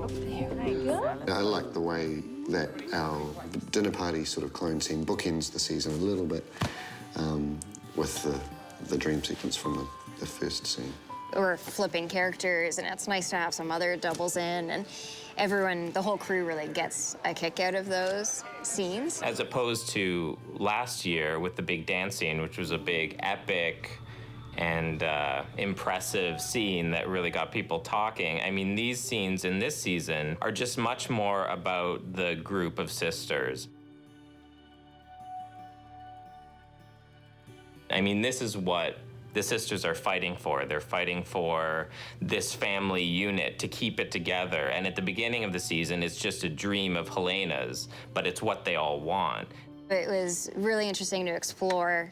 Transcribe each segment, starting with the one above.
There we go. I like the way that our dinner party sort of clone scene bookends the season a little bit with the dream sequence from the first scene. We're flipping characters, and it's nice to have some other doubles in, and everyone, the whole crew really gets a kick out of those scenes. As opposed to last year with the big dance scene, which was a big epic and impressive scene that really got people talking. I mean, these scenes in this season are just much more about the group of sisters. I mean, this is what the sisters are fighting for. They're fighting for this family unit to keep it together. And at the beginning of the season, it's just a dream of Helena's, but it's what they all want. It was really interesting to explore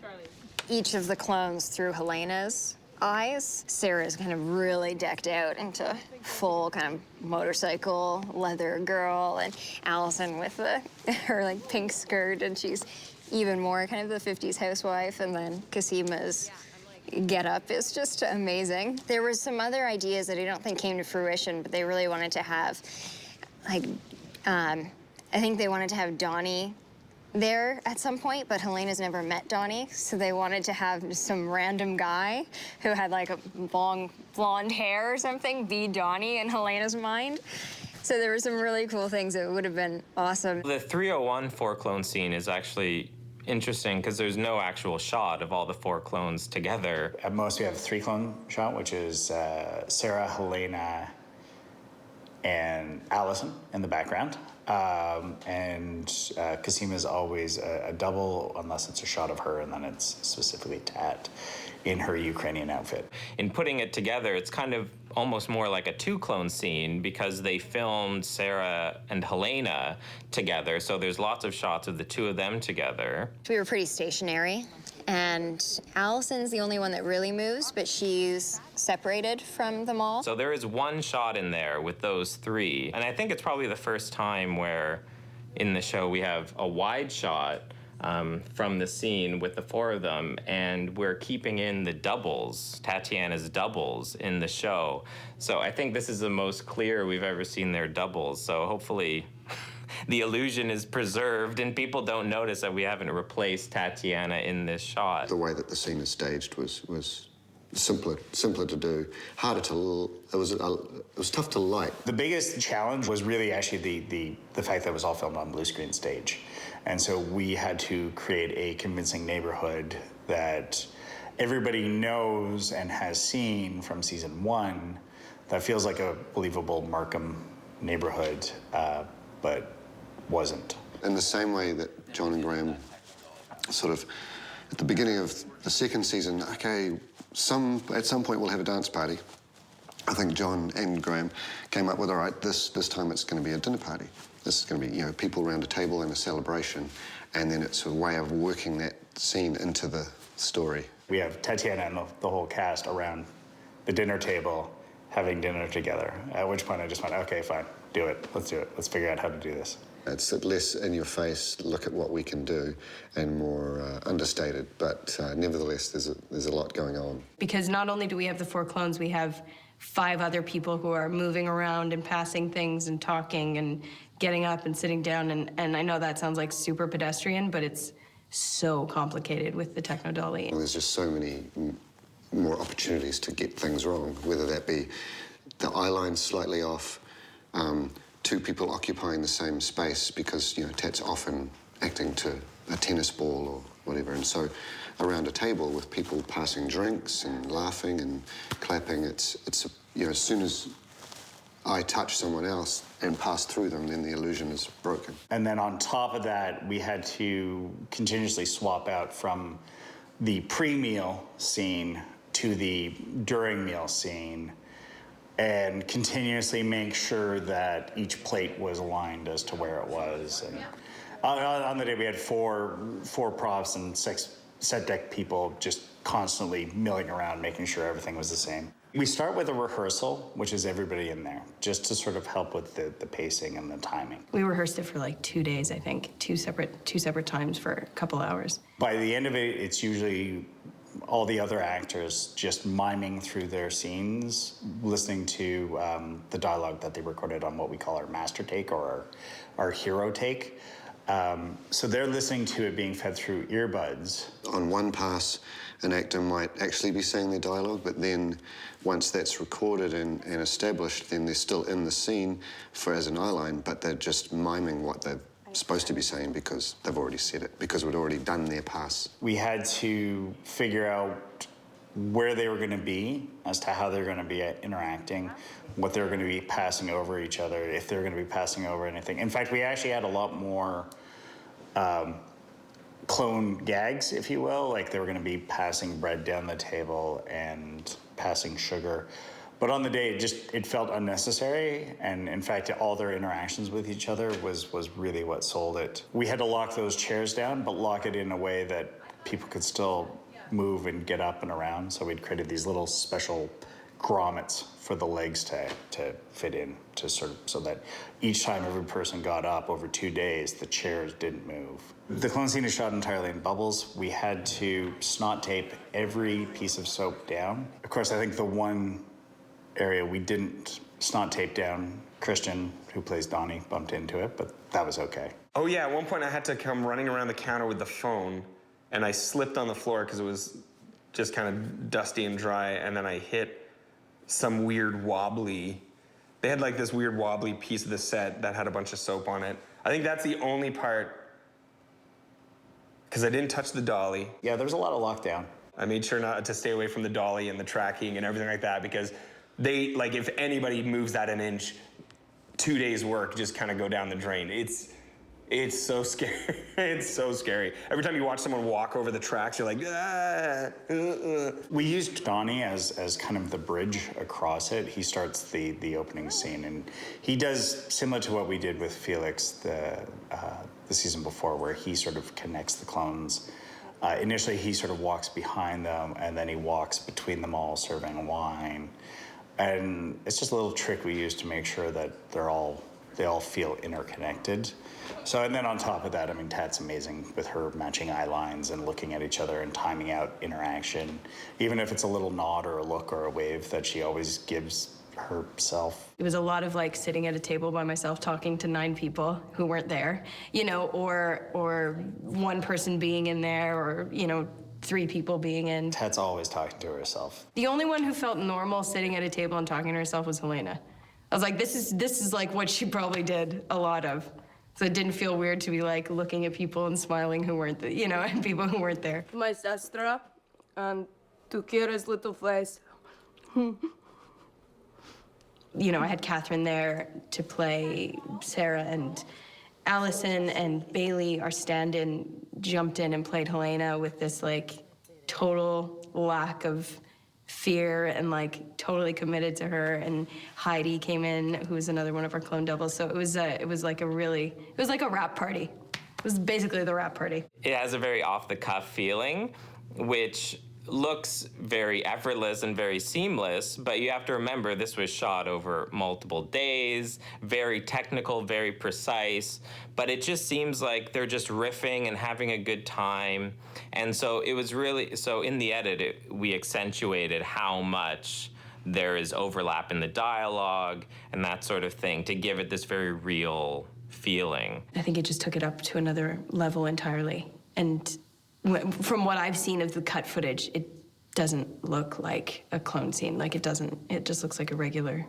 each of the clones through Helena's eyes. Sarah's kind of really decked out into full kind of motorcycle leather girl, and Allison with her like pink skirt, and she's even more kind of the 50s housewife, and then Cosima's get up is just amazing. There were some other ideas that I don't think came to fruition, but they really wanted to have, like, I think they wanted to have Donnie there at some point, but Helena's never met Donnie, so they wanted to have some random guy who had like a long blonde hair or something be Donnie in Helena's mind. So there were some really cool things that would have been awesome. The 301 four clone scene is actually interesting because there's no actual shot of all the four clones together. At most, we have a 3-clone shot, which is Sarah, Helena, and Allison in the background. Cosima is always a double, unless it's a shot of her, and then it's specifically Tat in her Ukrainian outfit. In putting it together, it's kind of almost more like a 2-clone scene because they filmed Sarah and Helena together, so there's lots of shots of the two of them together. We were pretty stationary, and Allison's the only one that really moves, but she's separated from them all. So there is one shot in there with those three, and I think it's probably the first time where in the show we have a wide shot from the scene with the four of them, and we're keeping in the doubles, Tatiana's doubles in the show. So I think this is the most clear we've ever seen their doubles, so hopefully the illusion is preserved and people don't notice that we haven't replaced Tatiana in this shot. The way that the scene is staged was simpler to do, harder to, it was tough to light. The biggest challenge was really actually the fact that it was all filmed on blue screen stage. And so we had to create a convincing neighborhood that everybody knows and has seen from season 1 that feels like a believable Markham neighborhood, but wasn't. In the same way that John and Graham sort of, at the beginning of the second season, okay, at some point we'll have a dance party. I think John and Graham came up with, all right, this time it's going to be a dinner party. This is going to be, you know, people around a table and a celebration, and then it's a way of working that scene into the story. We have Tatiana and the whole cast around the dinner table having dinner together, at which point I just went, okay, fine, do it. Let's do it. Let's figure out how to do this. It's less in your face, look at what we can do, and more understated, but nevertheless, there's a lot going on. Because not only do we have the 4 clones, we have 5 other people who are moving around and passing things and talking and getting up and sitting down, and I know that sounds like super pedestrian, but it's so complicated with the techno dolly. Well, there's just so many more opportunities to get things wrong, whether that be the eye line slightly off, 2 people occupying the same space because, you know, Tat's often acting to a tennis ball or whatever, and so around a table with people passing drinks and laughing and clapping, it's you know, as soon as I touch someone else and pass through them, then the illusion is broken. And then on top of that, we had to continuously swap out from the pre-meal scene to the during meal scene and continuously make sure that each plate was aligned as to where it was. And on the day, we had four props and 6 set deck people just constantly milling around, making sure everything was the same. We start with a rehearsal, which is everybody in there, just to sort of help with the pacing and the timing. We rehearsed it for like 2 days, I think, two separate times for a couple hours. By the end of it, it's usually all the other actors just miming through their scenes, listening to the dialogue that they recorded on what we call our master take or our hero take. So they're listening to it being fed through earbuds. On one pass, an actor might actually be saying their dialogue, but then once that's recorded and established, then they're still in the scene as an eyeline, but they're just miming what they're supposed to be saying because they've already said it, because we'd already done their pass. We had to figure out where they were going to be as to how they're going to be interacting, what they're going to be passing over each other, if they're going to be passing over anything. In fact, we actually had a lot more clone gags, if you will, like they were going to be passing bread down the table and passing sugar. But on the day, it felt unnecessary, and in fact, all their interactions with each other was really what sold it. We had to lock those chairs down, but lock it in a way that people could still move and get up and around. So we'd created these little special grommets for the legs to fit in, to sort of, so that each time every person got up over 2 days, the chairs didn't move. The clone scene is shot entirely in bubbles. We had to snot tape every piece of soap down. Of course, I think the one area we didn't snot tape down, Christian, who plays Donnie, bumped into it, but that was okay. Oh yeah, at one point I had to come running around the counter with the phone, and I slipped on the floor because it was just kind of dusty and dry, and then I hit some weird wobbly, they had like this weird wobbly piece of the set that had a bunch of soap on it. I think that's the only part, because I didn't touch the dolly. Yeah, there's a lot of lockdown. I made sure not to stay away from the dolly and the tracking and everything like that, because they, like, if anybody moves that an inch, 2 days work just kind of go down the drain. It's so scary. It's so scary. Every time you watch someone walk over the tracks, you're like, ah. We used Donnie as kind of the bridge across it. He starts the opening scene, and he does similar to what we did with Felix the season before, where he sort of connects the clones. Initially, he sort of walks behind them, and then he walks between them all, serving wine. And it's just a little trick we use to make sure that they all feel interconnected. So, and then on top of that, I mean, Tat's amazing with her matching eye lines and looking at each other and timing out interaction, even if it's a little nod or a look or a wave that she always gives herself. It was a lot of like sitting at a table by myself talking to 9 people who weren't there, you know, or one person being in there, or, you know, 3 people being in. Tat's always talking to herself. The only one who felt normal sitting at a table and talking to herself was Helena. I was like, this is like what she probably did a lot of. So it didn't feel weird to be like looking at people and smiling who weren't, you know, and people who weren't there. My sister, and to Kira's little face. You know, I had Catherine there to play Sarah, and Allison and Bailey, our stand-in, jumped in and played Helena with this like total lack of fear and like totally committed to her. And Heidi came in, who was another one of our clone doubles. So it was like a rap party. It was basically the rap party. It has a very off-the-cuff feeling, which looks very effortless and very seamless, but you have to remember this was shot over multiple days, very technical, very precise, but it just seems like they're just riffing and having a good time. And so it was really, so in the edit, we accentuated how much there is overlap in the dialogue and that sort of thing to give it this very real feeling. I think it just took it up to another level entirely. And from what I've seen of the cut footage, it doesn't look like a clone scene. Like it just looks like a regular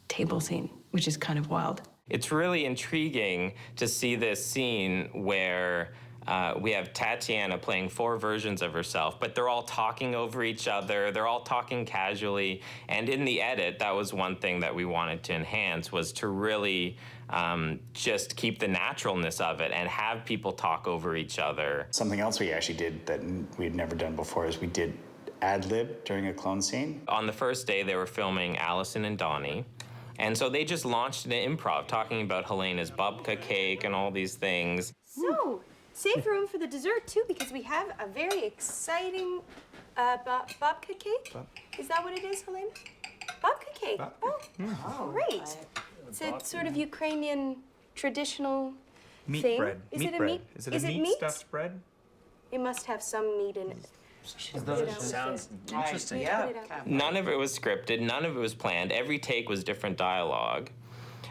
table scene, which is kind of wild. It's really intriguing to see this scene where we have Tatiana playing 4 versions of herself, but they're all talking over each other, they're all talking casually, and in the edit, that was one thing that we wanted to enhance, was to really just keep the naturalness of it and have people talk over each other. Something else we actually did that we'd never done before is we did ad-lib during a clone scene. On the first day, they were filming Allison and Donnie, and so they just launched an improv talking about Helena's babka cake and all these things. So, save room for the dessert too, because we have a very exciting babka cake. Is that what it is, Helena? Babka cake. Oh, great. It's a sort of Ukrainian traditional Meat thing. bread. Is meat it a bread. meat? Is it a meat stuffed bread? It must have some meat in it. Sounds interesting. Yeah. None of it was scripted, none of it was planned. Every take was different dialogue.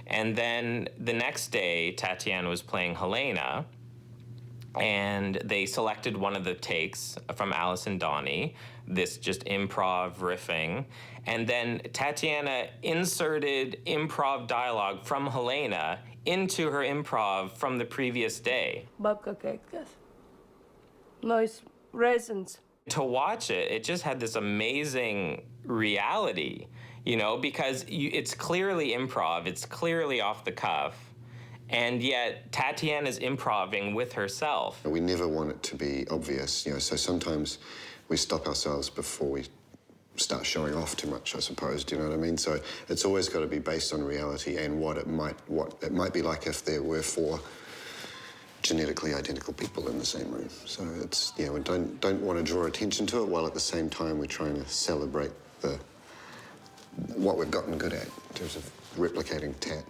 And then the next day, Tatiana was playing Helena, and they selected one of the takes from Alice and Donnie, this just improv riffing. And then Tatiana inserted improv dialogue from Helena into her improv from the previous day. Babka cake, yes. Nice raisins. To watch it, it just had this amazing reality, you know, because it's clearly improv, it's clearly off the cuff, and yet Tatiana's improving with herself. We never want it to be obvious, you know, so sometimes we stop ourselves before we start showing off too much, I suppose, do you know what I mean? So it's always got to be based on reality and what it might be like if there were 4 genetically identical people in the same room. So it's, we don't want to draw attention to it, while at the same time we're trying to celebrate what we've gotten good at in terms of replicating Tat.